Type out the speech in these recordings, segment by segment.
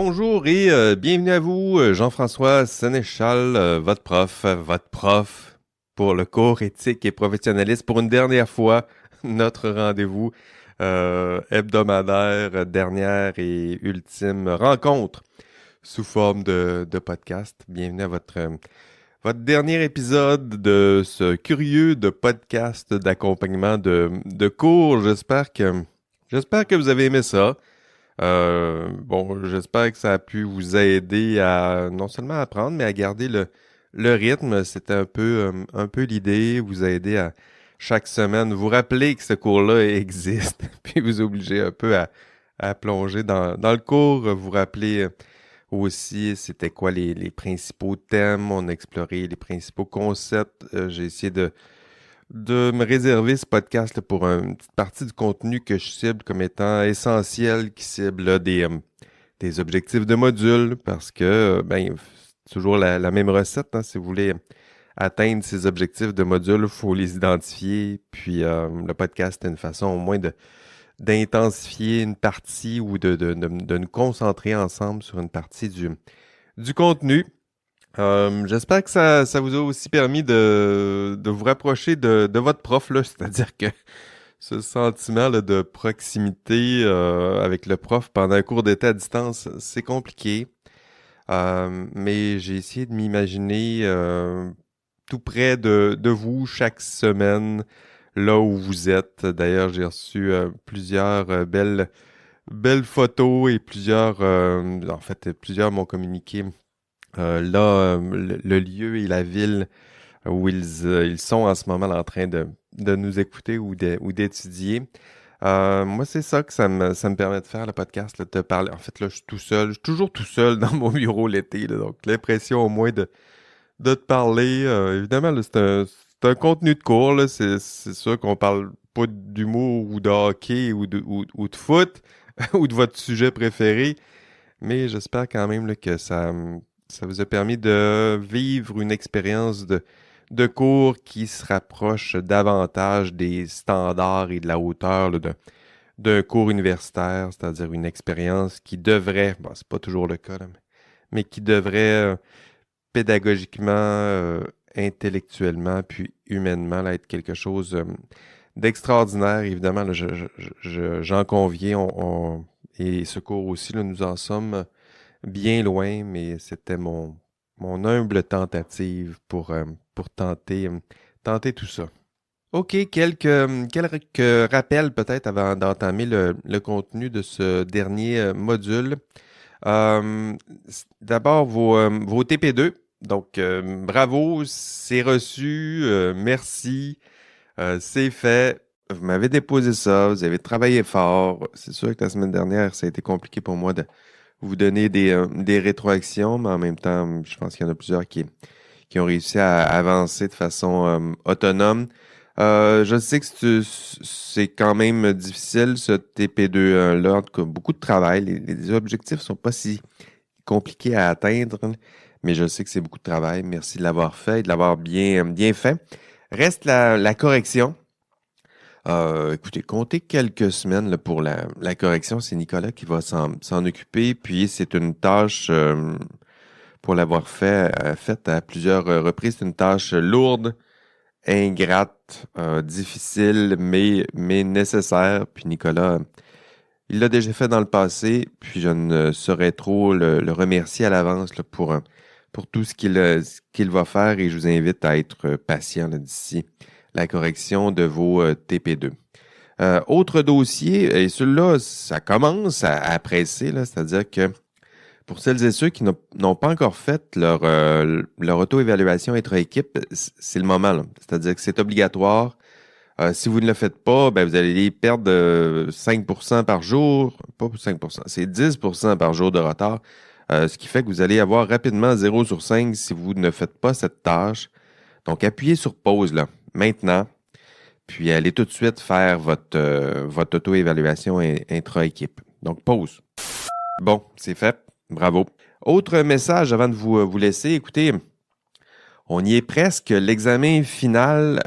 Bonjour et bienvenue à vous, Jean-François Sénéchal, votre prof pour le cours éthique et professionnalisme pour une dernière fois, notre rendez-vous hebdomadaire, dernière et ultime rencontre sous forme de podcast. Bienvenue à votre dernier épisode de ce curieux de podcast d'accompagnement de cours. J'espère que vous avez aimé ça. Bon, j'espère que ça a pu vous aider à non seulement apprendre, mais à garder le rythme. C'était un peu l'idée, vous aider à chaque semaine, vous rappeler que ce cours-là existe, puis vous obliger un peu à plonger dans le cours, vous rappeler aussi c'était quoi les principaux thèmes, on a exploré les principaux concepts. J'ai essayé de me réserver ce podcast là, pour une petite partie du contenu que je cible comme étant essentiel, qui cible là, des objectifs de module, parce que c'est toujours la même recette. Hein, si vous voulez atteindre ces objectifs de module, il faut les identifier. Puis le podcast est une façon au moins d'intensifier une partie ou de nous concentrer ensemble sur une partie du contenu. J'espère que ça vous a aussi permis de vous rapprocher de votre prof, là, c'est-à-dire que ce sentiment là, de proximité avec le prof pendant un cours d'été à distance, c'est compliqué. Mais j'ai essayé de m'imaginer tout près de vous chaque semaine, là où vous êtes. D'ailleurs, j'ai reçu plusieurs belles photos et plusieurs m'ont communiqué le lieu et la ville où ils sont en ce moment là, en train de nous écouter ou d'étudier. Moi, c'est ça que ça me permet de faire, le podcast, là, de te parler. En fait, là, je suis tout seul. Je suis toujours tout seul dans mon bureau l'été, là, donc l'impression au moins de te parler. Évidemment, là, c'est un contenu de cours, là. C'est sûr qu'on parle pas d'humour ou de hockey ou de foot ou de votre sujet préféré, mais j'espère quand même là, que ça vous a permis de vivre une expérience de cours qui se rapproche davantage des standards et de la hauteur là, d'un cours universitaire, c'est-à-dire une expérience qui devrait, bon, c'est pas toujours le cas, là, mais qui devrait pédagogiquement, intellectuellement, puis humainement là, être quelque chose d'extraordinaire. Évidemment, là, j'en conviens, et ce cours aussi, là, nous en sommes bien loin, mais c'était mon humble tentative pour tenter tout ça. OK, quelques rappels peut-être avant d'entamer le contenu de ce dernier module. D'abord, vos TP2. Donc, bravo, c'est reçu, merci, c'est fait. Vous m'avez déposé ça, vous avez travaillé fort. C'est sûr que la semaine dernière, ça a été compliqué pour moi de vous donner des rétroactions, mais en même temps, je pense qu'il y en a plusieurs qui ont réussi à avancer de façon autonome. Je sais que c'est quand même difficile, ce TP2-là. En tout cas, beaucoup de travail. Les objectifs sont pas si compliqués à atteindre, mais je sais que c'est beaucoup de travail. Merci de l'avoir fait et de l'avoir bien fait. Reste la correction. Écoutez, comptez quelques semaines là, pour la correction. C'est Nicolas qui va s'en occuper. Puis c'est une tâche, pour l'avoir faite à plusieurs reprises, c'est une tâche lourde, ingrate, difficile, mais nécessaire. Puis Nicolas, il l'a déjà fait dans le passé. Puis je ne saurais trop le remercier à l'avance là, pour tout ce qu'il va faire. Et je vous invite à être patient là, d'ici la correction de vos TP2. Autre dossier, et celui-là, ça commence à presser, là, c'est-à-dire que pour celles et ceux qui n'ont pas encore fait leur auto-évaluation intra-équipe, c'est le moment, là. C'est-à-dire que c'est obligatoire. Si vous ne le faites pas, ben, vous allez perdre 5% par jour. Pas 5%, c'est 10% par jour de retard. Ce qui fait que vous allez avoir rapidement 0 sur 5 si vous ne faites pas cette tâche. Donc, appuyez sur pause, là, maintenant. Puis allez tout de suite faire votre auto-évaluation intra-équipe. Donc, pause. Bon, c'est fait. Bravo. Autre message avant de vous laisser. Écoutez, on y est presque. L'examen final,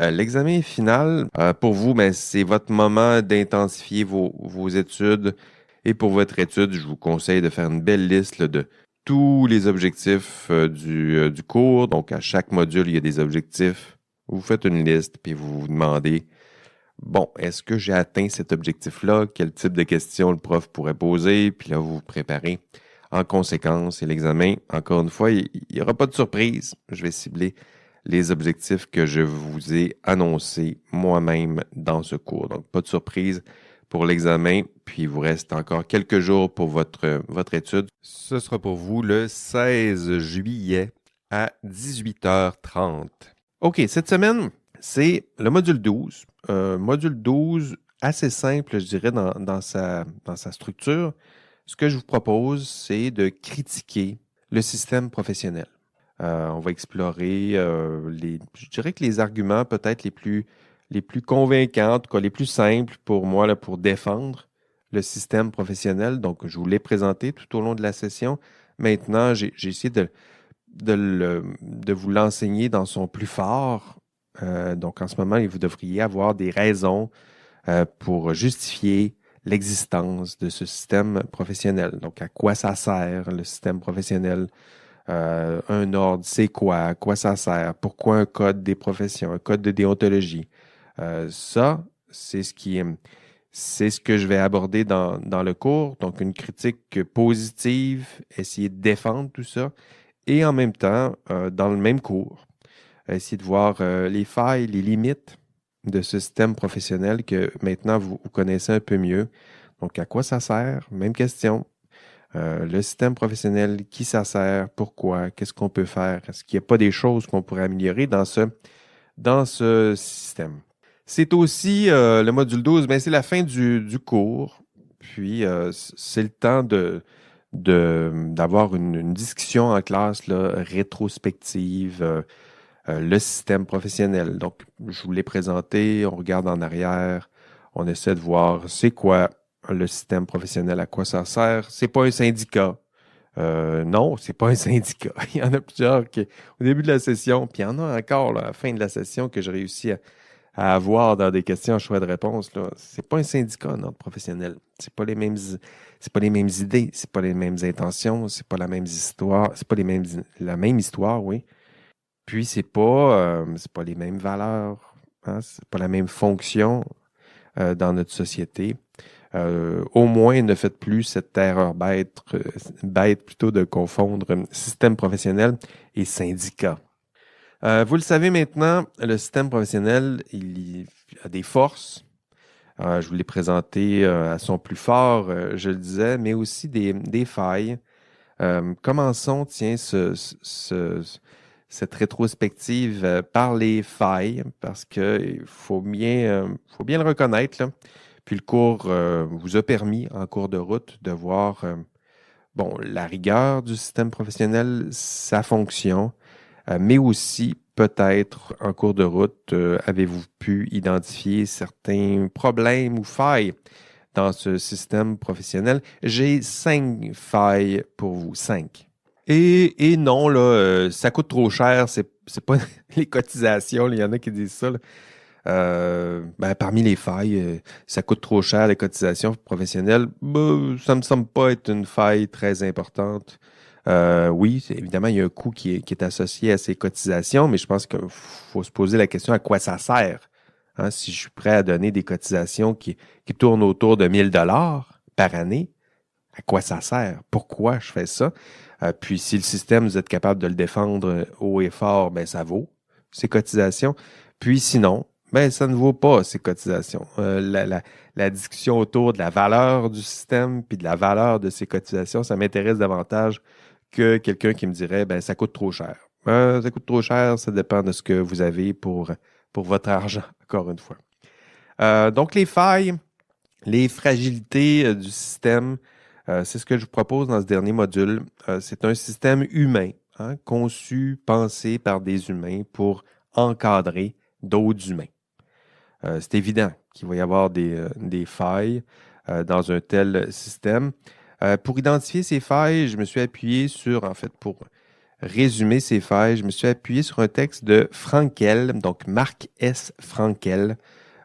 pour vous, ben, c'est votre moment d'intensifier vos études. Et pour votre étude, je vous conseille de faire une belle liste là, de tous les objectifs du cours. Donc, à chaque module, il y a des objectifs. Vous faites une liste, puis vous vous demandez, bon, est-ce que j'ai atteint cet objectif-là? Quel type de questions le prof pourrait poser? Puis là, vous vous préparez en conséquence. Et l'examen, encore une fois, il n'y aura pas de surprise. Je vais cibler les objectifs que je vous ai annoncés moi-même dans ce cours. Donc, pas de surprise pour l'examen, puis il vous reste encore quelques jours pour votre étude. Ce sera pour vous le 16 juillet à 18h30. OK, cette semaine, c'est le module 12. Module 12, assez simple, je dirais, dans sa structure. Ce que je vous propose, c'est de critiquer le système professionnel. On va explorer je dirais que les arguments peut-être les plus convaincants, en tout cas les plus simples pour moi là, pour défendre le système professionnel. Donc, je vous l'ai présenté tout au long de la session. Maintenant, j'ai essayé de vous l'enseigner dans son plus fort. Donc, en ce moment, vous devriez avoir des raisons pour justifier l'existence de ce système professionnel. Donc, à quoi ça sert, le système professionnel? Un ordre, c'est quoi? À quoi ça sert? Pourquoi un code des professions, un code de déontologie? Ça, c'est ce que je vais aborder dans le cours. Donc, une critique positive, essayer de défendre tout ça. Et en même temps, dans le même cours, essayer de voir les failles, les limites de ce système professionnel que maintenant vous connaissez un peu mieux. Donc, à quoi ça sert? Même question. Le système professionnel, qui ça sert? Pourquoi? Qu'est-ce qu'on peut faire? Est-ce qu'il n'y a pas des choses qu'on pourrait améliorer dans ce système? C'est aussi le module 12, c'est la fin du cours. Puis, c'est le temps d'avoir une discussion en classe là, rétrospective, le système professionnel. Donc, je vous l'ai présenté, on regarde en arrière, on essaie de voir c'est quoi le système professionnel, à quoi ça sert. C'est pas un syndicat. Non, c'est pas un syndicat. Il y en a plusieurs au début de la session, puis il y en a encore là, à la fin de la session que j'ai réussi à avoir dans des questions à choix de réponse. Là. C'est pas un syndicat, un ordre professionnel. C'est pas les mêmes idées, c'est pas les mêmes intentions, c'est pas la même histoire, c'est pas la même histoire, oui. Puis c'est pas les mêmes valeurs, hein, c'est pas la même fonction dans notre société. Au moins, ne faites plus cette erreur bête plutôt de confondre système professionnel et syndicat. Vous le savez maintenant, le système professionnel, il a des forces. Je vous l'ai présenté à son plus fort, je le disais, mais aussi des failles. Commençons, tiens, cette rétrospective par les failles, parce qu'il faut bien le reconnaître, là. Puis le cours vous a permis, en cours de route, de voir la rigueur du système professionnel, sa fonction, mais aussi, peut-être, en cours de route, avez-vous pu identifier certains problèmes ou failles dans ce système professionnel? J'ai 5 failles pour vous, 5. Et non, là, ça coûte trop cher, c'est pas les cotisations, il y en a qui disent ça, là. Parmi les failles, ça coûte trop cher les cotisations professionnelles. Ça me semble pas être une faille très importante. Oui, évidemment, il y a un coût qui est associé à ces cotisations, mais je pense qu'il faut se poser la question à quoi ça sert. Hein, si je suis prêt à donner des cotisations qui tournent autour de 1 000 $ par année, à quoi ça sert? Pourquoi je fais ça? Puis si le système, vous êtes capable de le défendre haut et fort, ça vaut ces cotisations. Puis sinon, ça ne vaut pas ces cotisations. La discussion autour de la valeur du système puis de la valeur de ces cotisations, ça m'intéresse davantage que quelqu'un qui me dirait ça coûte trop cher. Ça coûte trop cher, ça dépend de ce que vous avez pour votre argent, encore une fois. Donc, les failles, les fragilités du système, c'est ce que je vous propose dans ce dernier module. C'est un système humain, hein, conçu, pensé par des humains pour encadrer d'autres humains. C'est évident qu'il va y avoir des failles dans un tel système. Pour identifier ces failles, je me suis appuyé pour résumer ces failles, je me suis appuyé sur un texte de Frankel, donc Marc S. Frankel.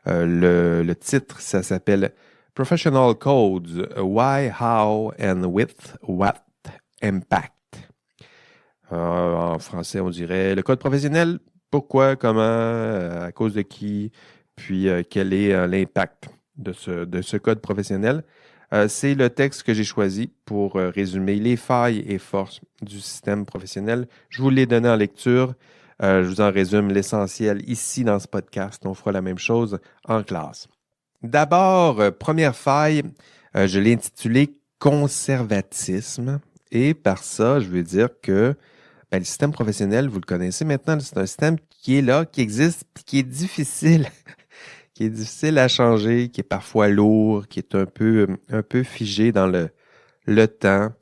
Le titre, ça s'appelle Professional Codes, Why, How, and With What Impact. En français, on dirait le code professionnel, pourquoi, comment, à cause de qui, puis quel est l'impact de ce code professionnel. C'est le texte que j'ai choisi pour résumer les failles et forces du système professionnel. Je vous l'ai donné en lecture. Je vous en résume l'essentiel ici dans ce podcast. On fera la même chose en classe. D'abord, première faille, je l'ai intitulée conservatisme. Et par ça, je veux dire que le système professionnel, vous le connaissez maintenant, c'est un système qui est là, qui existe, puis qui est difficile, qui est difficile à changer, qui est parfois lourd, qui est un peu figé dans le temps.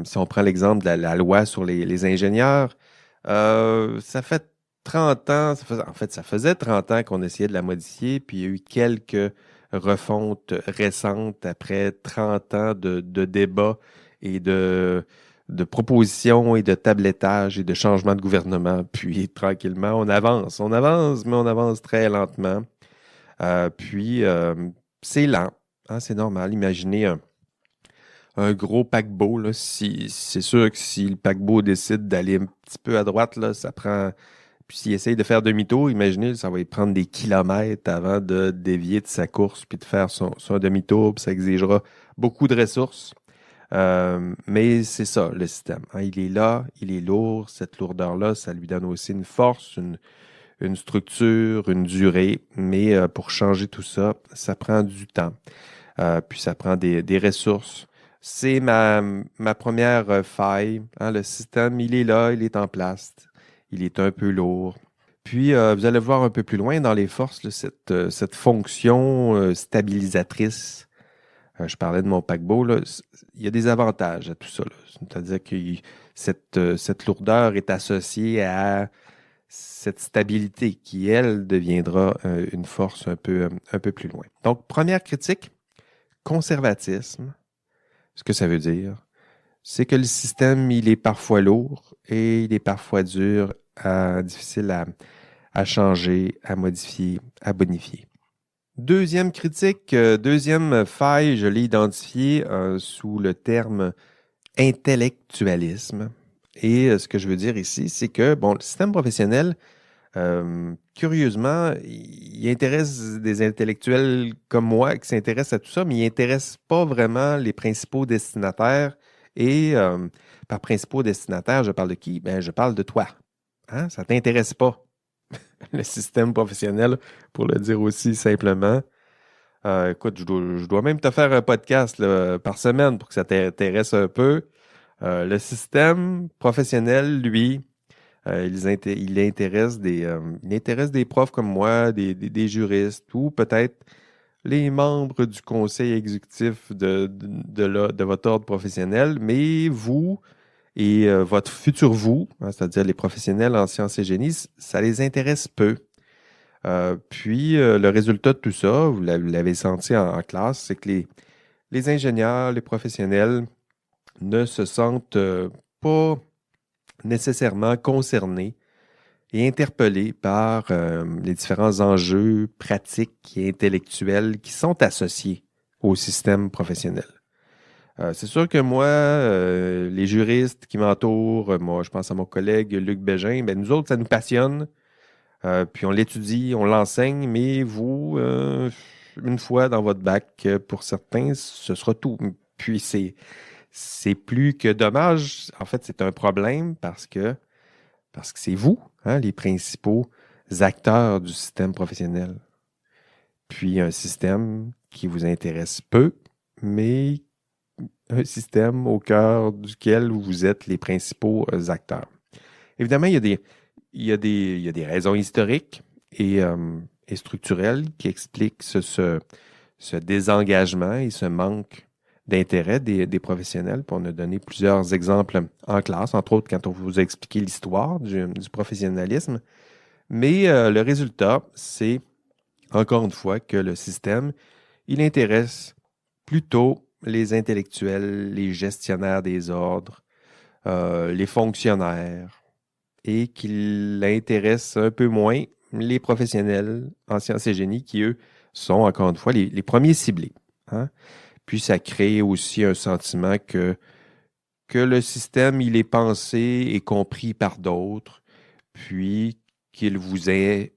Si on prend l'exemple de la loi sur les ingénieurs, ça fait 30 ans, ça faisait 30 ans qu'on essayait de la modifier, puis il y a eu quelques refontes récentes après 30 ans de débats et de propositions et de tablettage et de changement de gouvernement. Puis tranquillement, on avance, mais on avance très lentement. Puis c'est lent, hein, c'est normal. Imaginez un gros paquebot, là, c'est sûr que si le paquebot décide d'aller un petit peu à droite, là, ça prend. Puis s'il essaye de faire demi-tour, imaginez, ça va lui prendre des kilomètres avant de dévier de sa course puis de faire son demi-tour, puis ça exigera beaucoup de ressources. Mais c'est ça, le système, hein. Il est là, il est lourd. Cette lourdeur-là, ça lui donne aussi une force, une structure, une durée. Mais pour changer tout ça, ça prend du temps. Puis ça prend des ressources. C'est ma première faille, hein. Le système, il est là, il est en place. Il est un peu lourd. Puis, vous allez voir un peu plus loin dans les forces, là, cette fonction stabilisatrice. Je parlais de mon paquebot, là. Il y a des avantages à tout ça, là. C'est-à-dire que cette lourdeur est associée à cette stabilité qui, elle, deviendra une force un peu plus loin. Donc, première critique, conservatisme. Ce que ça veut dire, c'est que le système, il est parfois lourd et il est parfois dur, difficile à changer, à modifier, à bonifier. Deuxième critique, deuxième faille, je l'ai identifiée sous le terme intellectualisme. Et ce que je veux dire ici, c'est que le système professionnel, curieusement, il intéresse des intellectuels comme moi qui s'intéressent à tout ça, mais il n'intéresse pas vraiment les principaux destinataires. Et par principaux destinataires, je parle de qui? Je parle de toi. Hein? Ça ne t'intéresse pas, le système professionnel, pour le dire aussi simplement. Écoute, je dois même te faire un podcast là, par semaine pour que ça t'intéresse un peu. Le système professionnel, lui, il intéresse des profs comme moi, des juristes ou peut-être les membres du conseil exécutif de votre ordre professionnel, mais vous et votre futur vous, hein, c'est-à-dire les professionnels en sciences et génie, ça les intéresse peu. Puis, le résultat de tout ça, vous l'avez senti en classe, c'est que les ingénieurs, les professionnels ne se sentent pas nécessairement concernés et interpellés par les différents enjeux pratiques et intellectuels qui sont associés au système professionnel. C'est sûr que moi, les juristes qui m'entourent, moi, je pense à mon collègue Luc Bégin, nous autres, ça nous passionne. Puis on l'étudie, on l'enseigne, mais vous, une fois dans votre bac, pour certains, ce sera tout. Puis c'est plus que dommage. En fait, c'est un problème parce que c'est vous, hein, les principaux acteurs du système professionnel. Puis un système qui vous intéresse peu, mais un système au cœur duquel vous êtes les principaux acteurs. Évidemment, il y a des raisons historiques et structurelles qui expliquent ce désengagement et ce manque d'intérêt des professionnels. Puis on a donné plusieurs exemples en classe, entre autres quand on vous a expliqué l'histoire du professionnalisme. Mais le résultat, c'est encore une fois que le système, il intéresse plutôt les intellectuels, les gestionnaires des ordres, les fonctionnaires, et qu'il intéresse un peu moins les professionnels en sciences et génie qui, eux, sont, encore une fois, les premiers ciblés. Hein? Puis ça crée aussi un sentiment que le système, il est pensé et compris par d'autres, puis qu'il vous est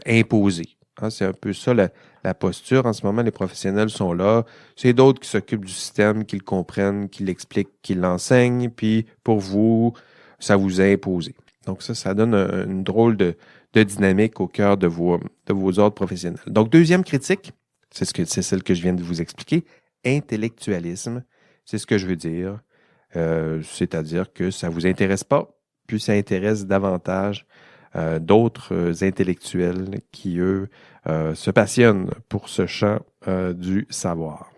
imposé. Hein, c'est un peu ça la posture. En ce moment, les professionnels sont là. C'est d'autres qui s'occupent du système, qui le comprennent, qui l'expliquent, qui l'enseignent, puis pour vous, ça vous est imposé. Donc ça donne une drôle de dynamique au cœur de vos ordres professionnels. Donc, deuxième critique, c'est celle que je viens de vous expliquer, intellectualisme, c'est ce que je veux dire. C'est-à-dire que ça ne vous intéresse pas, puis ça intéresse davantage d'autres intellectuels qui, eux, se passionnent pour ce champ du savoir.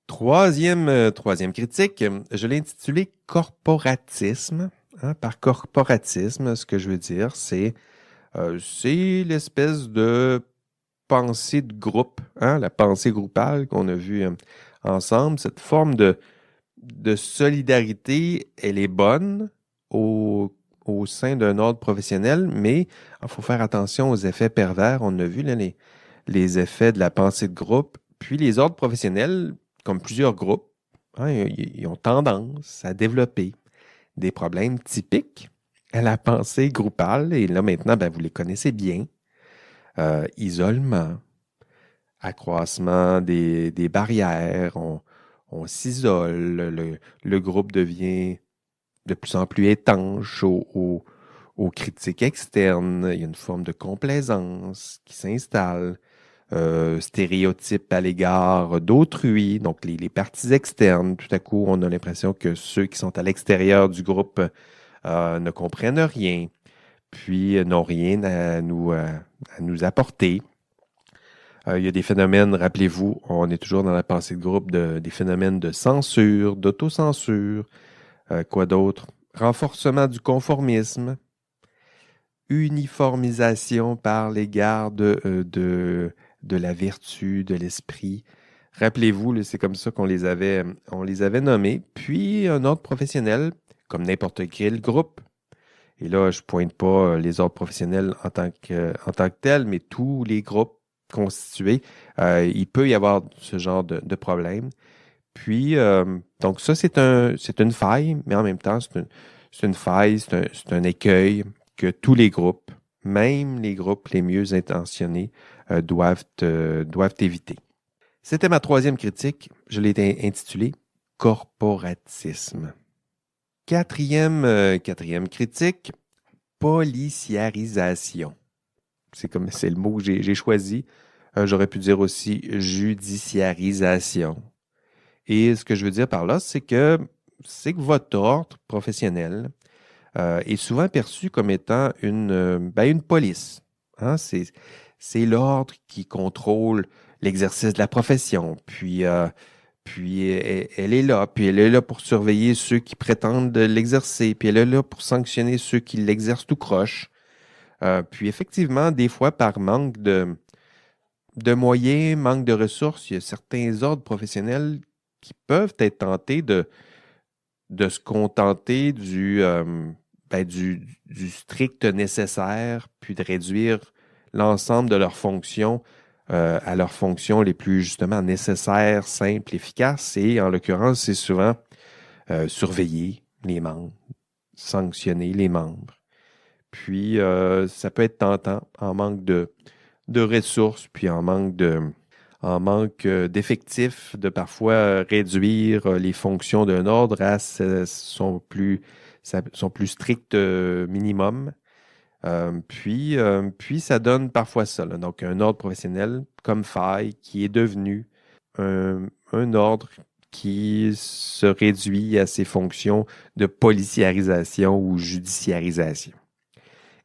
Troisième critique, je l'ai intitulé corporatisme. Hein, par corporatisme, ce que je veux dire, c'est l'espèce de pensée de groupe, hein, la pensée groupale qu'on a vue ensemble, cette forme de solidarité, elle est bonne au sein d'un ordre professionnel, mais il faut faire attention aux effets pervers. On a vu là, les effets de la pensée de groupe. Puis les ordres professionnels, comme plusieurs groupes, hein, ils ont tendance à développer des problèmes typiques à la pensée groupale. Et là, maintenant, ben, vous les connaissez bien. Isolement, accroissement des barrières, on s'isole, le groupe devient de plus en plus étanche aux critiques externes. Il y a une forme de complaisance qui s'installe, stéréotypes à l'égard d'autrui, donc les parties externes. Tout à coup, on a l'impression que ceux qui sont à l'extérieur du groupe ne comprennent rien, puis n'ont rien à nous apporter. Il y a des phénomènes, rappelez-vous, on est toujours dans la pensée de groupe, des phénomènes de censure, d'autocensure. Quoi d'autre? Renforcement du conformisme, uniformisation par l'égard de la vertu, de l'esprit. Rappelez-vous, là, c'est comme ça qu'on les avait nommés. Puis un ordre professionnel, comme n'importe quel groupe. Et là, je ne pointe pas les ordres professionnels en tant que tels, mais tous les groupes constitués, il peut y avoir ce genre de problème. Puis, donc ça, c'est une faille, mais en même temps, c'est une faille, c'est un écueil que tous les groupes, même les groupes les mieux intentionnés, doivent éviter. C'était ma troisième critique. Je l'ai intitulée corporatisme. Quatrième critique, policiarisation. C'est le mot que j'ai choisi. J'aurais pu dire aussi judiciarisation. Et ce que je veux dire par là, c'est que votre ordre professionnel est souvent perçu comme étant une police. Hein? C'est l'ordre qui contrôle l'exercice de la profession. Puis elle est là. Puis elle est là pour surveiller ceux qui prétendent l'exercer. Puis elle est là pour sanctionner ceux qui l'exercent tout croche. Puis effectivement, des fois, par manque de moyens, manque de ressources, il y a certains ordres professionnels qui peuvent être tentés de se contenter du strict nécessaire, puis de réduire l'ensemble de leurs fonctions à leurs fonctions les plus justement nécessaires, simples, efficaces. Et en l'occurrence, c'est souvent surveiller les membres, sanctionner les membres. Puis, ça peut être tentant en manque de ressources, puis en manque d'effectifs, de parfois réduire les fonctions d'un ordre à son plus strict minimum. Puis, ça donne parfois ça. Là. Donc, un ordre professionnel comme faille qui est devenu un ordre qui se réduit à ses fonctions de policiarisation ou judiciarisation.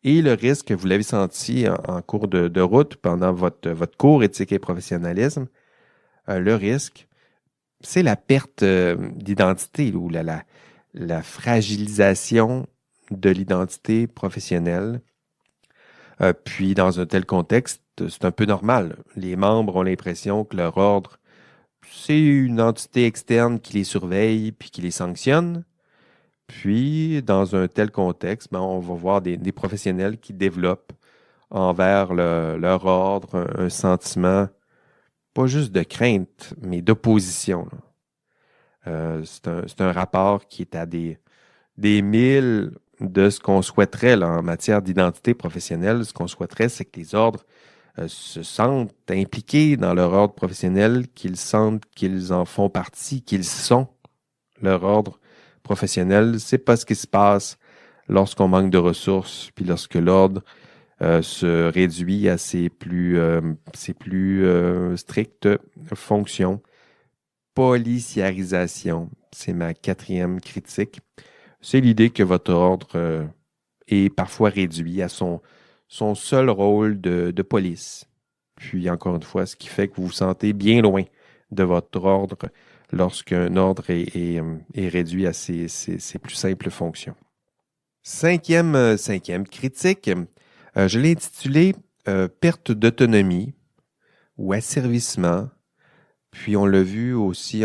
Et le risque, vous l'avez senti en cours de route pendant votre cours éthique et professionnalisme, le risque, c'est la perte d'identité ou la fragilisation de l'identité professionnelle. Puis, dans un tel contexte, c'est un peu normal. Les membres ont l'impression que leur ordre, c'est une entité externe qui les surveille puis qui les sanctionne. Puis, dans un tel contexte, on va voir des professionnels qui développent envers leur ordre un sentiment pas juste de crainte, mais d'opposition. C'est un rapport qui est à des milles de ce qu'on souhaiterait là, en matière d'identité professionnelle. Ce qu'on souhaiterait, c'est que les ordres se sentent impliqués dans leur ordre professionnel, qu'ils sentent qu'ils en font partie, qu'ils sont leur ordre professionnel. C'est pas ce qui se passe lorsqu'on manque de ressources, puis lorsque l'ordre se réduit à ses plus strictes fonctions. Policiarisation, c'est ma quatrième critique. C'est l'idée que votre ordre est parfois réduit à son seul rôle de police. Puis encore une fois, ce qui fait que vous vous sentez bien loin de votre ordre lorsqu'un ordre est réduit à ses plus simples fonctions. Cinquième critique, je l'ai intitulé perte d'autonomie ou asservissement. Puis on l'a vu aussi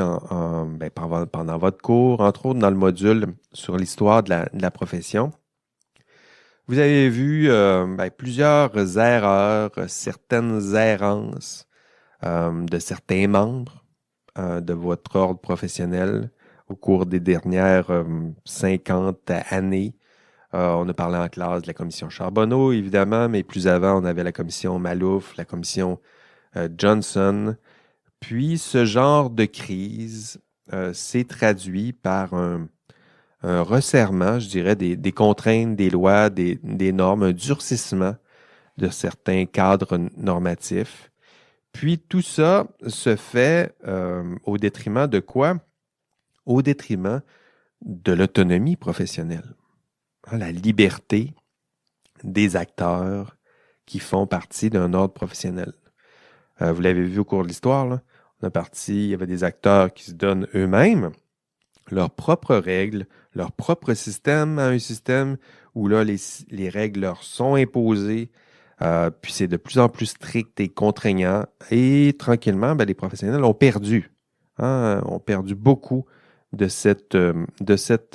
pendant votre cours, entre autres dans le module sur l'histoire de la profession. Vous avez vu plusieurs erreurs, certaines errances de certains membres de votre ordre professionnel au cours des dernières 50 années. On a parlé en classe de la commission Charbonneau, évidemment, mais plus avant, on avait la commission Malouf, la commission Johnson. Puis, ce genre de crise s'est traduit par un resserrement, je dirais, des contraintes, des lois, des normes, un durcissement de certains cadres normatifs. Puis, tout ça se fait au détriment de quoi? Au détriment de l'autonomie professionnelle. La liberté des acteurs qui font partie d'un ordre professionnel. Vous l'avez vu au cours de l'histoire, là. Il y avait des acteurs qui se donnent eux-mêmes leurs propres règles, leur propre système à un système où là, les règles leur sont imposées, puis c'est de plus en plus strict et contraignant. Et tranquillement, les professionnels ont perdu beaucoup de cette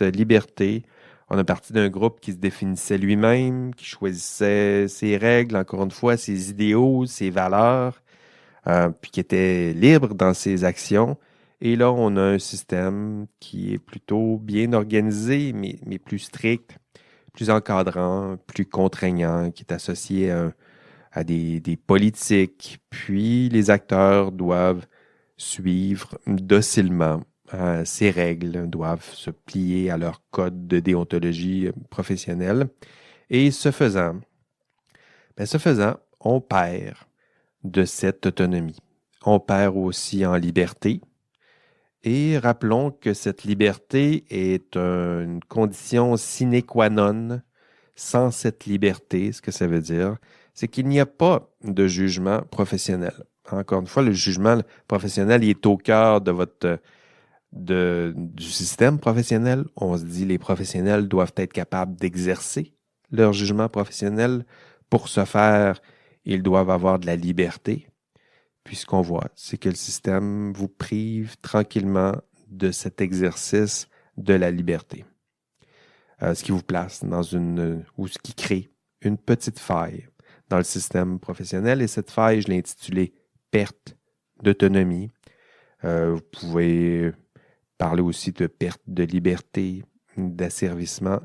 liberté. On a parti d'un groupe qui se définissait lui-même, qui choisissait ses règles, encore une fois, ses idéaux, ses valeurs, puis qui était libre dans ses actions. Et là, on a un système qui est plutôt bien organisé, mais plus strict, plus encadrant, plus contraignant, qui est associé à des politiques. Puis les acteurs doivent suivre docilement ces règles, doivent se plier à leur code de déontologie professionnelle. Et ce faisant, on perd de cette autonomie. On perd aussi en liberté. Et rappelons que cette liberté est une condition sine qua non. Sans cette liberté, ce que ça veut dire, c'est qu'il n'y a pas de jugement professionnel. Encore une fois, le jugement professionnel il est au cœur du système professionnel. On se dit les professionnels doivent être capables d'exercer leur jugement professionnel. Pour ce faire, ils doivent avoir de la liberté. Puis ce qu'on voit, c'est que le système vous prive tranquillement de cet exercice de la liberté. Ce qui vous place ou ce qui crée une petite faille dans le système professionnel. Et cette faille, je l'ai intitulée perte d'autonomie. Vous pouvez parler aussi de perte de liberté, d'asservissement.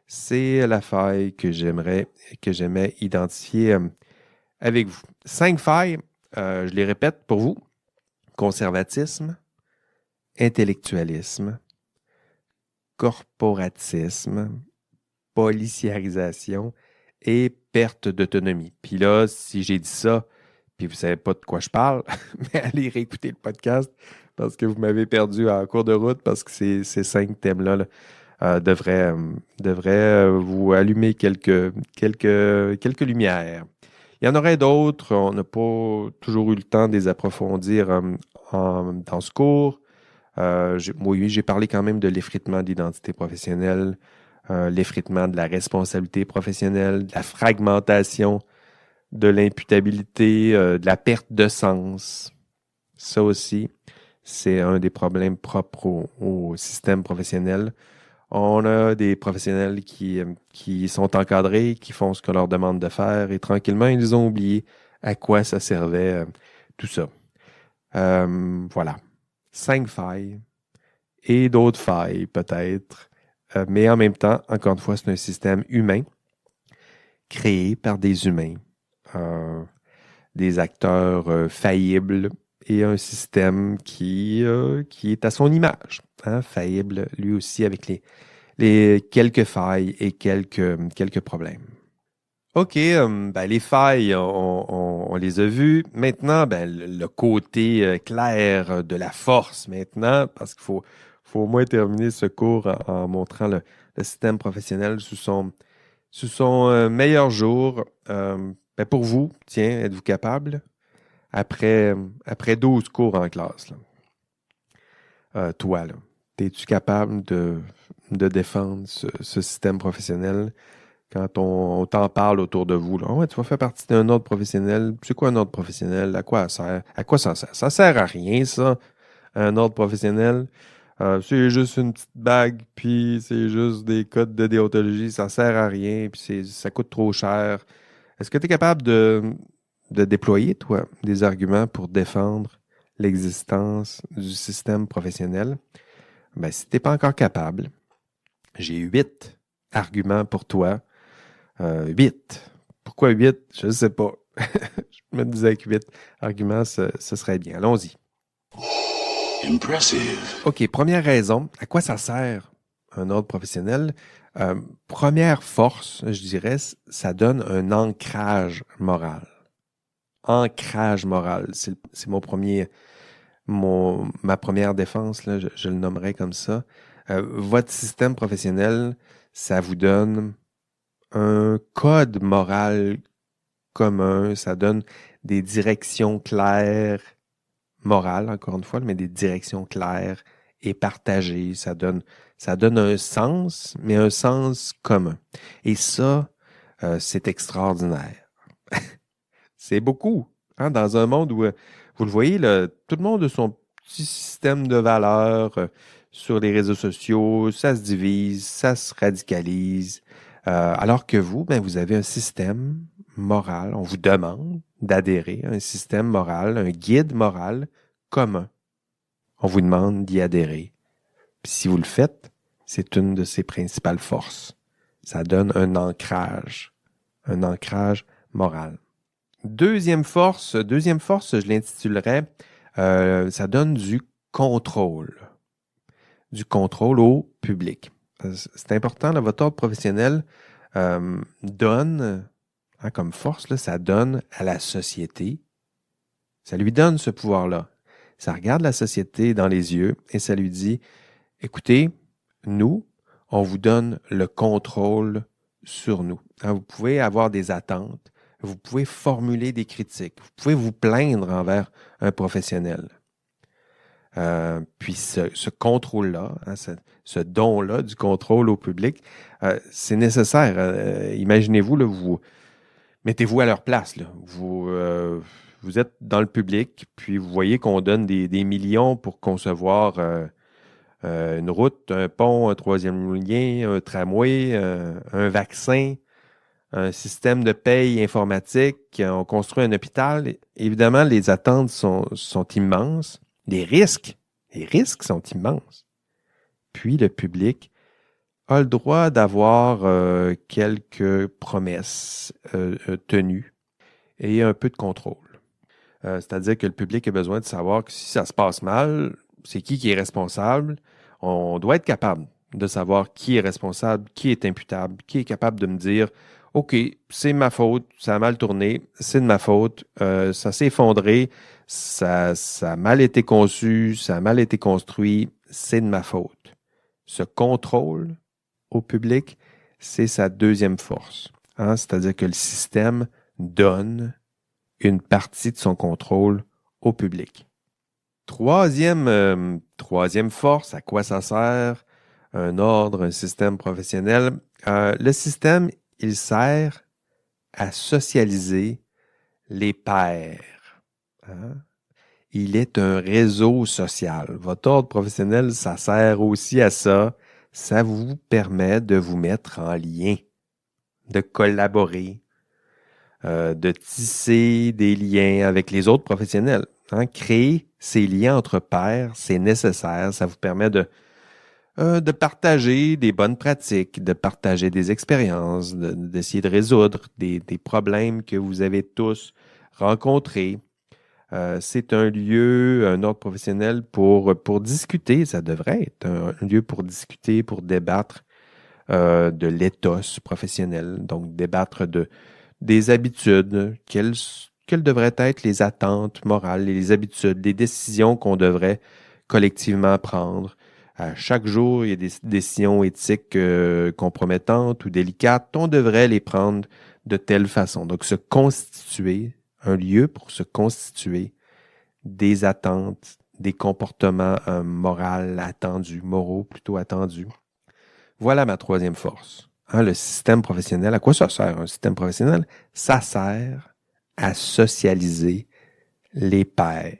C'est la faille que j'aimais identifier avec vous. 5 failles. Je les répète pour vous. Conservatisme, intellectualisme, corporatisme, policiarisation et perte d'autonomie. Puis là, si j'ai dit ça, puis vous ne savez pas de quoi je parle, mais allez réécouter le podcast parce que vous m'avez perdu en cours de route parce que ces 5 thèmes-là devraient vous allumer quelques lumières. Il y en aurait d'autres, on n'a pas toujours eu le temps de les approfondir dans ce cours. J'ai parlé quand même de l'effritement d'identité professionnelle, l'effritement de la responsabilité professionnelle, de la fragmentation, de l'imputabilité, de la perte de sens. Ça aussi, c'est un des problèmes propres au système professionnel. On a des professionnels qui sont encadrés, qui font ce qu'on leur demande de faire et tranquillement, ils ont oublié à quoi ça servait tout ça. Voilà. 5 failles et d'autres failles peut-être. Mais en même temps, encore une fois, c'est un système humain créé par des humains, des acteurs faillibles et un système qui est à son image, hein, faillible lui aussi avec les quelques failles et quelques problèmes. OK, ben, les failles, on les a vues. Maintenant, ben, le côté clair de la force maintenant, parce qu'il faut au moins terminer ce cours en montrant le système professionnel sous son meilleur jour. Ben, pour vous, tiens, êtes-vous capable? Après 12 cours en classe, là, toi, là, es-tu capable de défendre ce système professionnel? Quand on t'en parle autour de vous, là, ah ouais, tu vas faire partie d'un ordre professionnel. C'est quoi un ordre professionnel? À quoi ça sert? À quoi ça sert? Ça sert à rien, ça, un ordre professionnel. C'est juste une petite bague, puis c'est juste des codes de déontologie. Ça sert à rien, puis ça coûte trop cher. Est-ce que tu es capable de déployer, toi, des arguments pour défendre l'existence du système professionnel? Ben, si tu n'es pas encore capable, j'ai 8 arguments pour toi. 8. Pourquoi 8? Je ne sais pas. Je me disais que 8 arguments, ce serait bien. Allons-y. Impressive. OK, première raison. À quoi ça sert un ordre professionnel? Première force, je dirais, ça donne un ancrage moral. Ancrage moral. C'est ma première défense, là, je le nommerais comme ça. Votre système professionnel, ça vous donne un code moral commun, ça donne des directions claires, morales, encore une fois, mais des directions claires et partagées. Ça donne un sens, mais un sens commun. Et ça, c'est extraordinaire. C'est beaucoup. Hein, dans un monde où, vous le voyez, là, tout le monde a son petit système de valeurs sur les réseaux sociaux, ça se divise, ça se radicalise. Alors que vous, ben, vous avez un système moral. On vous demande d'adhérer à un système moral, un guide moral commun. On vous demande d'y adhérer. Puis si vous le faites, c'est une de ses principales forces. Ça donne un ancrage moral. Deuxième force, je l'intitulerais, ça donne du contrôle au public. C'est important, là, votre ordre professionnel donne, hein, comme force, là, ça donne à la société, ça lui donne ce pouvoir-là. Ça regarde la société dans les yeux et ça lui dit, écoutez, nous, on vous donne le contrôle sur nous. Hein, vous pouvez avoir des attentes, vous pouvez formuler des critiques, vous pouvez vous plaindre envers un professionnel. Puis ce contrôle-là, hein, ce don-là du contrôle au public, c'est nécessaire. Imaginez-vous, là, mettez-vous à leur place. Là. Vous êtes dans le public, puis vous voyez qu'on donne des millions pour concevoir une route, un pont, un troisième lien, un tramway, un vaccin, un système de paye informatique. On construit un hôpital. Évidemment, les attentes sont immenses. Les risques sont immenses. Puis le public a le droit d'avoir quelques promesses tenues et un peu de contrôle. C'est-à-dire que le public a besoin de savoir que si ça se passe mal, c'est qui est responsable. On doit être capable de savoir qui est responsable, qui est imputable, qui est capable de me dire OK, c'est ma faute, ça a mal tourné, c'est de ma faute, ça s'est effondré, ça a mal été conçu, ça a mal été construit, c'est de ma faute. Ce contrôle au public, c'est sa deuxième force. Hein? C'est-à-dire que le système donne une partie de son contrôle au public. Troisième force, à quoi ça sert? Un ordre, un système professionnel. Le système, il sert à socialiser les pairs. Hein? Il est un réseau social. Votre ordre professionnel, ça sert aussi à ça. Ça vous permet de vous mettre en lien, de collaborer, de tisser des liens avec les autres professionnels. Hein. Créer ces liens entre pairs, c'est nécessaire. Ça vous permet de partager des bonnes pratiques, de partager des expériences, d'essayer de résoudre des problèmes que vous avez tous rencontrés. C'est un lieu, un ordre professionnel pour discuter. Ça devrait être un lieu pour discuter, pour débattre de l'éthos professionnel. Donc, débattre des habitudes, quelles devraient être les attentes morales, les habitudes, les décisions qu'on devrait collectivement prendre. À chaque jour, il y a des décisions éthiques compromettantes ou délicates. On devrait les prendre de telle façon. Donc, se constituer, un lieu pour se constituer des attentes, des comportements moraux plutôt attendus. Voilà ma troisième force. Hein, le système professionnel, à quoi ça sert un système professionnel? Ça sert à socialiser les pairs.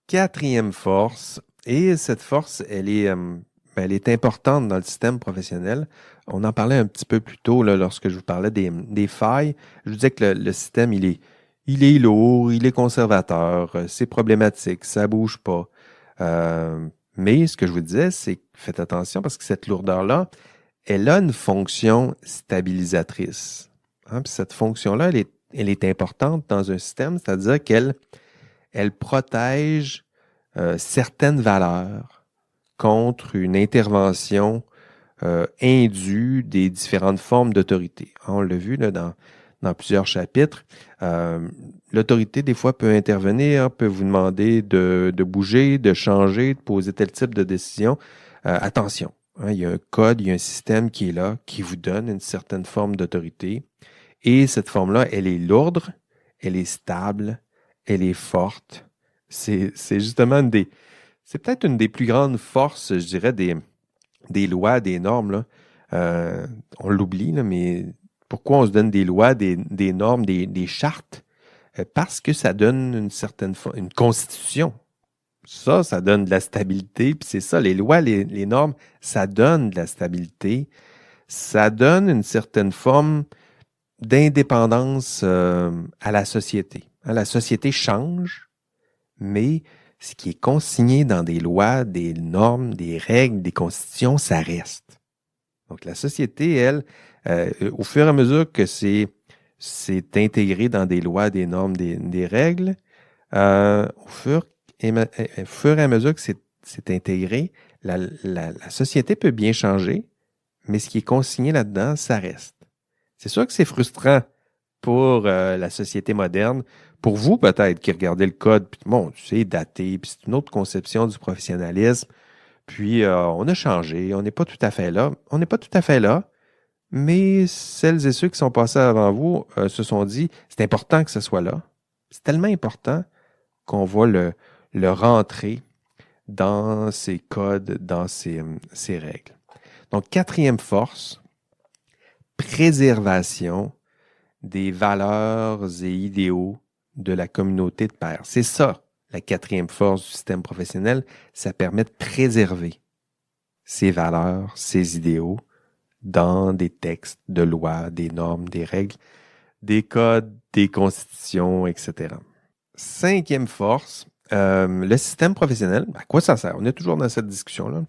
Quatrième force, et cette force, elle est importante dans le système professionnel. On en parlait un petit peu plus tôt là, lorsque je vous parlais des failles. Je vous disais que le système, il est lourd, il est conservateur, c'est problématique, ça bouge pas. Mais ce que je vous disais, c'est que faites attention parce que cette lourdeur-là, elle a une fonction stabilisatrice. Hein? Puis cette fonction-là, elle est importante dans un système, c'est-à-dire qu'elle protège certaines valeurs contre une intervention indue des différentes formes d'autorité. On l'a vu là, dans plusieurs chapitres. L'autorité, des fois, peut intervenir, peut vous demander de bouger, de changer, de poser tel type de décision. Attention, hein, il y a un code, il y a un système qui est là, qui vous donne une certaine forme d'autorité. Et cette forme-là, elle est lourde, elle est stable, elle est forte. C'est justement c'est peut-être une des plus grandes forces, je dirais, des lois, des normes, là. On l'oublie, là, mais pourquoi on se donne des lois, des normes, des chartes? Parce que ça donne une constitution. Ça donne de la stabilité, puis c'est ça, les lois, les normes, ça donne de la stabilité. Ça donne une certaine forme d'indépendance à la société. Hein, la société change, mais ce qui est consigné dans des lois, des normes, des règles, des constitutions, ça reste. Donc la société, elle, au fur et à mesure que c'est intégré dans des lois, des normes, des règles, au fur et à mesure que c'est intégré, la société peut bien changer, mais ce qui est consigné là-dedans, ça reste. C'est sûr que c'est frustrant pour la société moderne. Pour vous, peut-être, qui regardez le code, puis bon, c'est daté, puis c'est une autre conception du professionnalisme. Puis on a changé, on n'est pas tout à fait là. On n'est pas tout à fait là, mais celles et ceux qui sont passés avant vous se sont dit, c'est important que ce soit là. C'est tellement important qu'on va le rentrer dans ces codes, dans ces règles. Donc, quatrième force, préservation des valeurs et idéaux de la communauté de pairs. C'est ça, la quatrième force du système professionnel. Ça permet de préserver ces valeurs, ces idéaux dans des textes de loi, des normes, des règles, des codes, des constitutions, etc. Cinquième force, le système professionnel. À quoi ça sert? On est toujours dans cette discussion-là.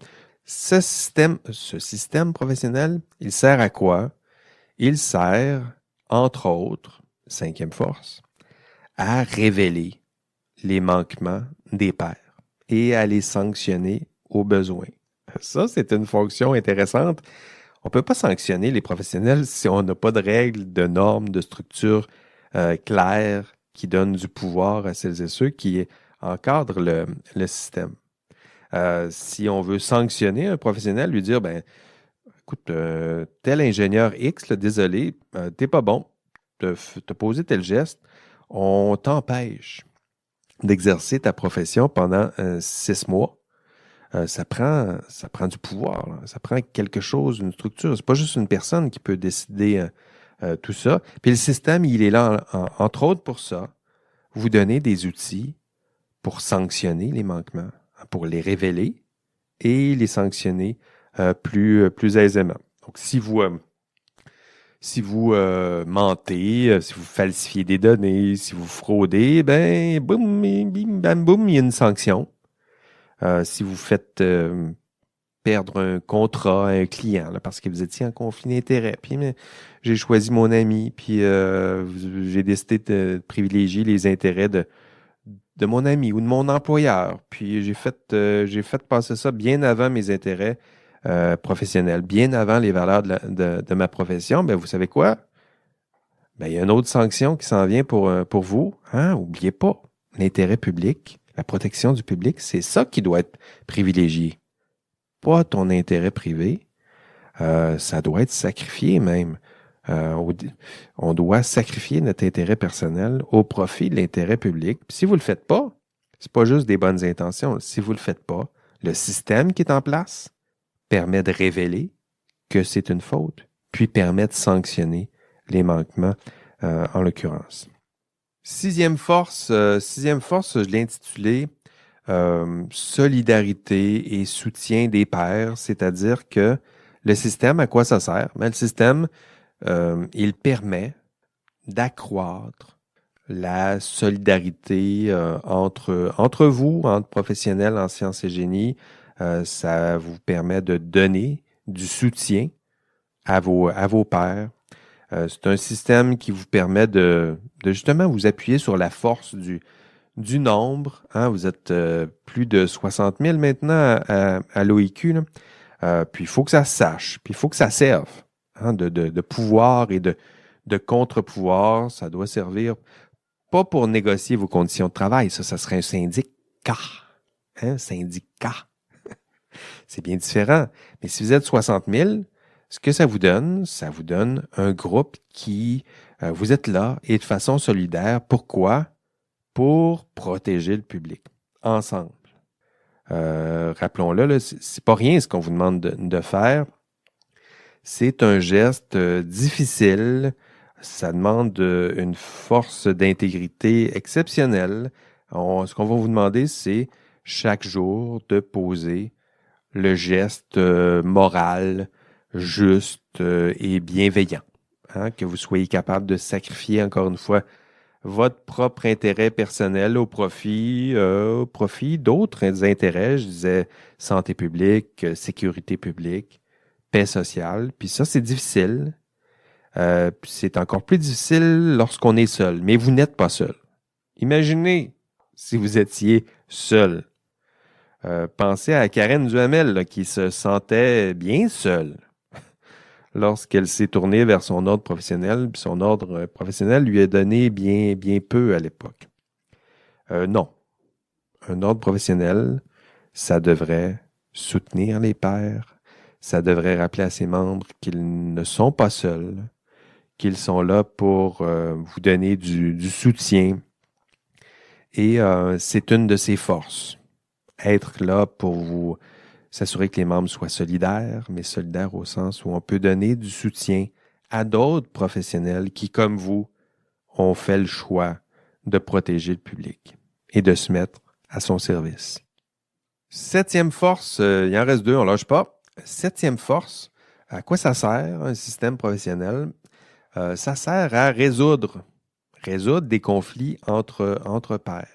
Ce système professionnel, il sert à quoi? Il sert, entre autres, cinquième force, à révéler les manquements des pairs et à les sanctionner au besoin. Ça, c'est une fonction intéressante. On ne peut pas sanctionner les professionnels si on n'a pas de règles, de normes, de structures claires qui donnent du pouvoir à celles et ceux qui encadrent le système. Si on veut sanctionner un professionnel, lui dire, ben, écoute, tel ingénieur X, là, désolé, t'es pas bon, t'as posé tel geste, on t'empêche d'exercer ta profession pendant 6 mois. Ça prend du pouvoir, là. Ça prend quelque chose, une structure. C'est pas juste une personne qui peut décider tout ça. Puis le système, il est là, entre autres, pour ça. Vous donner des outils pour sanctionner les manquements, pour les révéler et les sanctionner plus aisément. Donc, si vous Si vous mentez, si vous falsifiez des données, si vous fraudez, ben boum, bim, bam, boum, il y a une sanction. Si vous faites perdre un contrat à un client là, parce que vous étiez en conflit d'intérêts, puis mais, j'ai choisi mon ami, puis j'ai décidé de privilégier les intérêts de mon ami ou de mon employeur, puis j'ai fait passer ça bien avant mes intérêts professionnels, bien avant les valeurs de ma profession. Ben vous savez quoi? Ben, il y a une autre sanction qui s'en vient pour vous. Hein? Oubliez pas, l'intérêt public, la protection du public, c'est ça qui doit être privilégié. Pas ton intérêt privé. Ça doit être sacrifié même. On doit sacrifier notre intérêt personnel au profit de l'intérêt public. Puis si vous ne le faites pas, c'est pas juste des bonnes intentions. Si vous ne le faites pas, le système qui est en place permet de révéler que c'est une faute, puis permet de sanctionner les manquements en l'occurrence. Sixième force, je l'ai intitulé Solidarité et soutien des pairs, c'est-à-dire que le système, à quoi ça sert? Ben, le système, il permet d'accroître la solidarité entre vous, entre professionnels en sciences et génie. Ça vous permet de donner du soutien à vos pairs. C'est un système qui vous permet de justement vous appuyer sur la force du nombre. Hein. Vous êtes plus de 60 000 maintenant à l'OIQ. Là. Puis il faut que ça se sache, puis il faut que ça serve de pouvoir et de contre-pouvoir. Ça doit servir pas pour négocier vos conditions de travail. Ça serait un syndicat. Hein, syndicat. C'est bien différent. Mais si vous êtes 60 000, ce que ça vous donne un groupe qui, vous êtes là et de façon solidaire. Pourquoi? Pour protéger le public, ensemble. Rappelons-le, là, c'est pas rien ce qu'on vous demande de faire. C'est un geste difficile. Ça demande une force d'intégrité exceptionnelle. Ce qu'on va vous demander, c'est chaque jour de poser le geste moral, juste et bienveillant. Hein, que vous soyez capable de sacrifier, encore une fois, votre propre intérêt personnel au profit d'autres intérêts, je disais santé publique, sécurité publique, paix sociale. Puis ça, c'est difficile. Puis c'est encore plus difficile lorsqu'on est seul. Mais vous n'êtes pas seul. Imaginez si vous étiez seul. Pensez à Karen Duhamel là, qui se sentait bien seule lorsqu'elle s'est tournée vers son ordre professionnel. Puis son ordre professionnel lui a donné bien, bien peu à l'époque. Non. Un ordre professionnel, ça devrait soutenir les pairs, ça devrait rappeler à ses membres qu'ils ne sont pas seuls, qu'ils sont là pour vous donner du soutien. Et c'est une de ses forces. Être là pour vous s'assurer que les membres soient solidaires, mais solidaires au sens où on peut donner du soutien à d'autres professionnels qui, comme vous, ont fait le choix de protéger le public et de se mettre à son service. Septième force, il en reste deux, on ne lâche pas. Septième force, à quoi ça sert un système professionnel? Ça sert à résoudre des conflits entre pairs.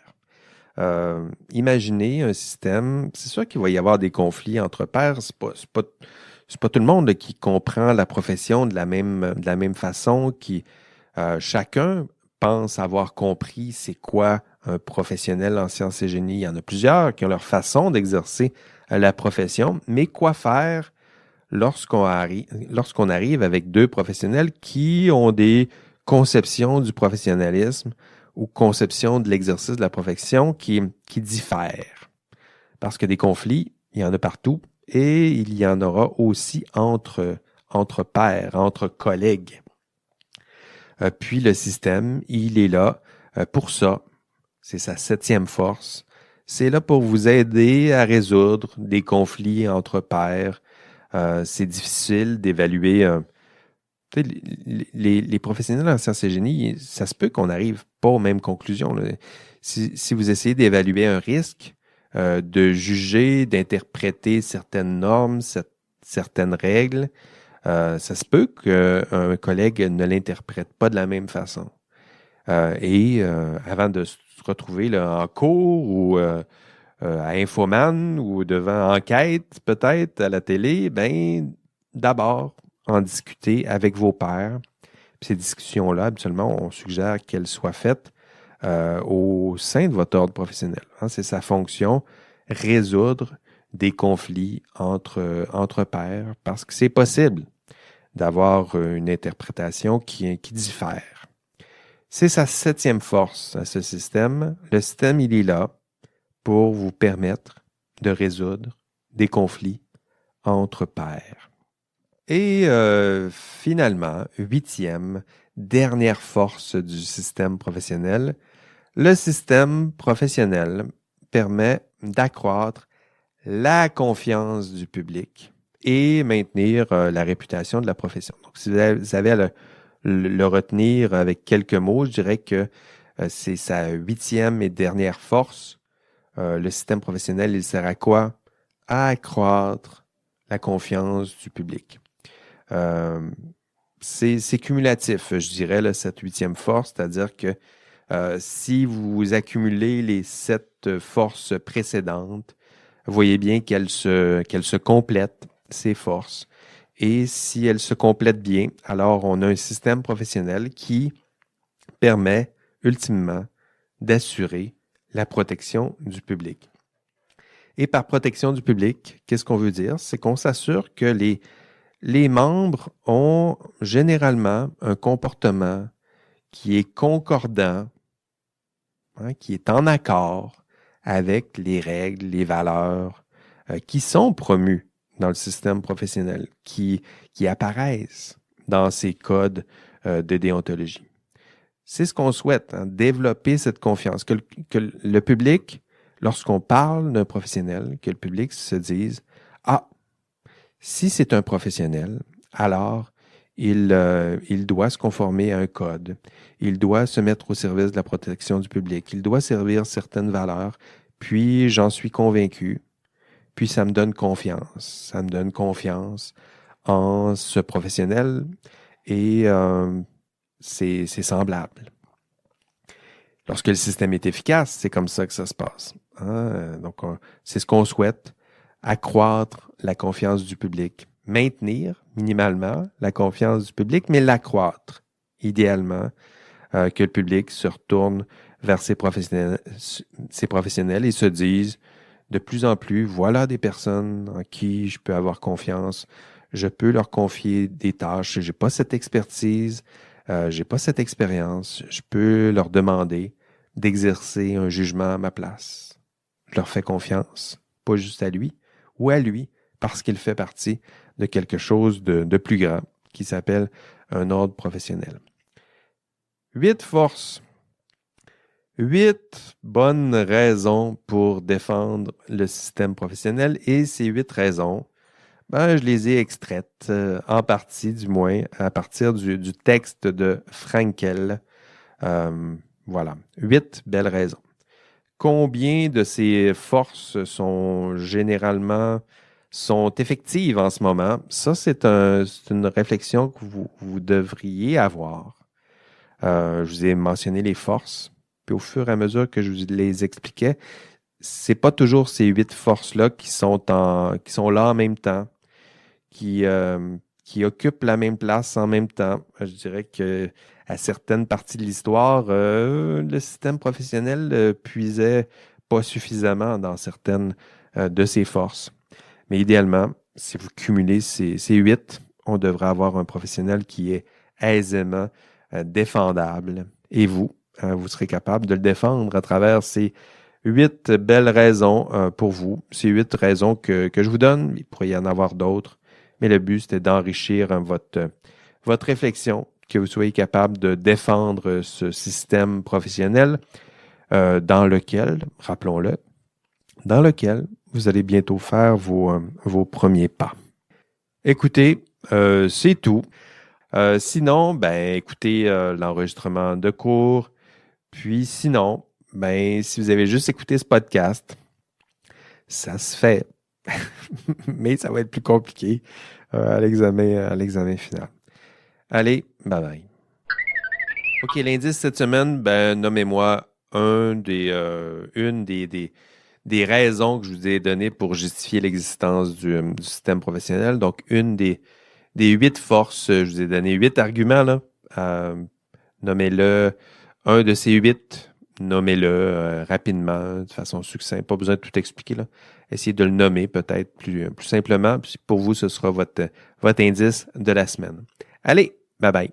Imaginez un système, c'est sûr qu'il va y avoir des conflits entre pairs, c'est pas tout le monde qui comprend la profession de la même façon, qui chacun pense avoir compris c'est quoi un professionnel en sciences et génie. Il y en a plusieurs qui ont leur façon d'exercer la profession, mais quoi faire lorsqu'on arrive avec deux professionnels qui ont des conceptions du professionnalisme ou conceptions de l'exercice de la profession qui diffèrent. Parce que des conflits, il y en a partout et il y en aura aussi entre pairs, entre collègues. Puis le système, il est là pour ça. C'est sa septième force. C'est là pour vous aider à résoudre des conflits entre pairs. C'est difficile d'évaluer. Les professionnels en sciences et génie, ça se peut qu'on n'arrive pas aux mêmes conclusions. Là. Si vous essayez d'évaluer un risque, de juger, d'interpréter certaines normes, certaines règles, Ça se peut qu'un collègue ne l'interprète pas de la même façon. Avant de se retrouver là, en cours ou à Infoman ou devant Enquête, peut-être, à la télé, ben d'abord, en discuter avec vos pairs. Puis ces discussions-là, habituellement, on suggère qu'elles soient faites au sein de votre ordre professionnel. Hein. C'est sa fonction, résoudre des conflits entre pairs, parce que c'est possible d'avoir une interprétation qui diffère. C'est sa 7e force à ce système. Le système, il est là pour vous permettre de résoudre des conflits entre pairs. Et finalement, 8e, dernière force du système professionnel, le système professionnel permet d'accroître la confiance du public et maintenir la réputation de la profession. Donc, si vous avez à le retenir avec quelques mots, je dirais que c'est sa 8e et dernière force. Le système professionnel, il sert à quoi? À accroître la confiance du public. C'est cumulatif, je dirais, là, cette 8e force, c'est-à-dire que si vous accumulez les 7 forces précédentes, voyez bien qu'elles se complètent, ces forces. Et si elles se complètent bien, alors on a un système professionnel qui permet ultimement d'assurer la protection du public. Et par protection du public, qu'est-ce qu'on veut dire? C'est qu'on s'assure que les membres ont généralement un comportement qui est concordant, hein, qui est en accord avec les règles, les valeurs qui sont promues dans le système professionnel, qui apparaissent dans ces codes de déontologie. C'est ce qu'on souhaite, hein, développer cette confiance, que le public, lorsqu'on parle d'un professionnel, que le public se dise « Ah, si c'est un professionnel, alors il doit se conformer à un code, il doit se mettre au service de la protection du public, il doit servir certaines valeurs, puis j'en suis convaincu, puis ça me donne confiance. Ça me donne confiance en ce professionnel et c'est semblable. Lorsque le système est efficace, c'est comme ça que ça se passe. Hein? Donc, c'est ce qu'on souhaite, accroître la confiance du public, maintenir minimalement la confiance du public, mais l'accroître, idéalement, que le public se retourne vers ses professionnels et se dise de plus en plus, voilà des personnes en qui je peux avoir confiance, je peux leur confier des tâches, j'ai pas cette expertise, j'ai pas cette expérience, je peux leur demander d'exercer un jugement à ma place. Je leur fais confiance, pas juste à lui ou à lui, parce qu'il fait partie de quelque chose de plus grand qui s'appelle un ordre professionnel. 8 forces. 8 bonnes raisons pour défendre le système professionnel et ces 8 raisons, je les ai extraites, en partie du moins, à partir du texte de Frankel. Voilà, 8 belles raisons. Combien de ces forces sont effectives en ce moment? Ça, c'est une réflexion que vous devriez avoir. Je vous ai mentionné les forces. Puis au fur et à mesure que je vous les expliquais, c'est pas toujours ces 8 forces-là qui sont là en même temps, qui occupent la même place en même temps. Je dirais que à certaines parties de l'histoire, le système professionnel puisait pas suffisamment dans certaines de ses forces. Mais idéalement, si vous cumulez ces 8, on devrait avoir un professionnel qui est aisément défendable. Et vous serez capable de le défendre à travers ces 8 belles raisons pour vous. Ces 8 raisons que je vous donne, il pourrait y en avoir d'autres, mais le but, c'était d'enrichir votre réflexion, que vous soyez capable de défendre ce système professionnel dans lequel, rappelons-le, dans lequel vous allez bientôt faire vos premiers pas. Écoutez, c'est tout. Sinon, écoutez l'enregistrement de cours. Puis sinon, si vous avez juste écouté ce podcast, ça se fait. Mais ça va être plus compliqué. à l'examen final. Allez, bye bye. OK, l'indice cette semaine, nommez-moi une des raisons que je vous ai données pour justifier l'existence du système professionnel. Donc, une des 8 forces, je vous ai donné 8 arguments, là. Nommez-le un de ces 8, nommez-le rapidement, de façon succincte, pas besoin de tout expliquer, là. Essayez de le nommer peut-être plus simplement. Puis pour vous, ce sera votre indice de la semaine. Allez, bye bye.